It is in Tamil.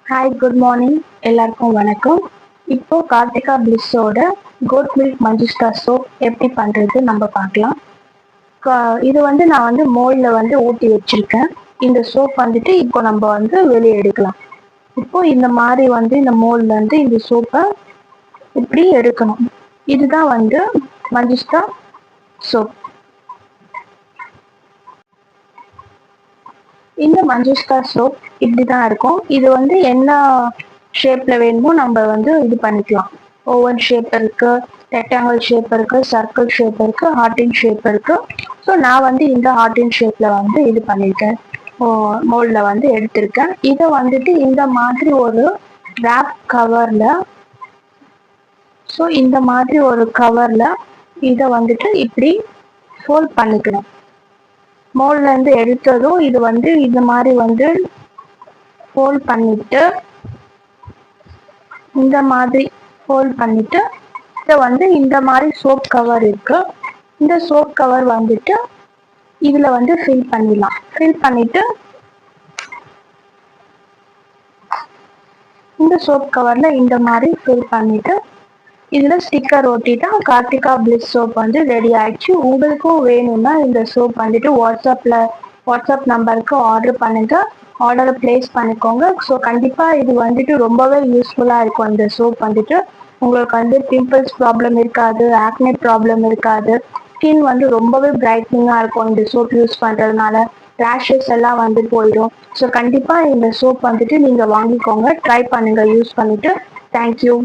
ஹாய் குட் மார்னிங் எல்லாருக்கும் வணக்கம். இப்போ கார்த்திகா பிளிஸோட கோட் மில்க் மஞ்சிஸ்டா சோப் எப்படி பண்றது நம்ம பார்க்கலாம். இது நான் மோல்டில் ஊற்றி வச்சிருக்கேன். இந்த சோப் இப்போ நம்ம வெளியே எடுக்கலாம். இப்போ இந்த மாதிரி இந்த மோல்ட்ல இந்த சோப்பை இப்படி எடுக்கணும். இதுதான் மஞ்சிஸ்டா சோப். இந்த மஞ்சிஸ்டா சோப் இப்படிதான் இருக்கும். இது என்ன ஷேப்ல வேணுமோ நம்ம இது பண்ணிக்கலாம். ஓவன் ஷேப் இருக்கு, ரெக்டாங்கிள் ஷேப் இருக்கு, சர்க்கிள் ஷேப் இருக்கு, ஹார்டின் ஷேப் இருக்கு. ஸோ நான் இந்த ஹார்டின் ஷேப்ல இது பண்ணியிருக்கேன். மோல்ட்ல எடுத்திருக்கேன். இதை இந்த மாதிரி ஒரு ரேப் கவர்ல, ஸோ இந்த மாதிரி ஒரு கவர்ல இதை இப்படி ஃபோல்ட் பண்ணிக்கணும். மோல்ட்ல இருந்து எடுத்ததும் இது இந்த மாதிரி ஃபோல்ட் பண்ணிட்டு, இந்த மாதிரி ஃபோல்ட் பண்ணிட்டு இதை இந்த மாதிரி சோப் கவர் இருக்கு. இந்த சோப் கவர் இதுல ஃபில் பண்ணிடலாம். ஃபில் பண்ணிட்டு இந்த சோப் கவர்ல இந்த மாதிரி ஃபில் பண்ணிட்டு இதுல ஸ்டிக்கர் ஒட்டிட்டா கார்த்திகா பிளிஸ் சோப் ரெடி ஆயிடுச்சு. உங்களுக்கும் வேணும்னா இந்த சோப் வாட்ஸ்அப் நம்பருக்கு ஆர்டர் பண்ணுங்க. ஆர்டரை பிளேஸ் பண்ணிக்கோங்க. ஸோ கண்டிப்பா இது ரொம்பவே யூஸ்ஃபுல்லா இருக்கும். இந்த சோப் உங்களுக்கு பிம்பிள்ஸ் ப்ராப்ளம் இருக்காது, ஆக்னே ப்ராப்ளம் இருக்காது. ஸ்கின் ரொம்பவே பிரைட்னிங்கா இருக்கும். இந்த சோப் யூஸ் பண்றதுனால ரேஷஸ் எல்லாம் போயிடும். ஸோ கண்டிப்பா இந்த சோப் நீங்க வாங்கிக்கோங்க, ட்ரை பண்ணுங்க யூஸ் பண்ணிட்டு. தேங்க்யூ.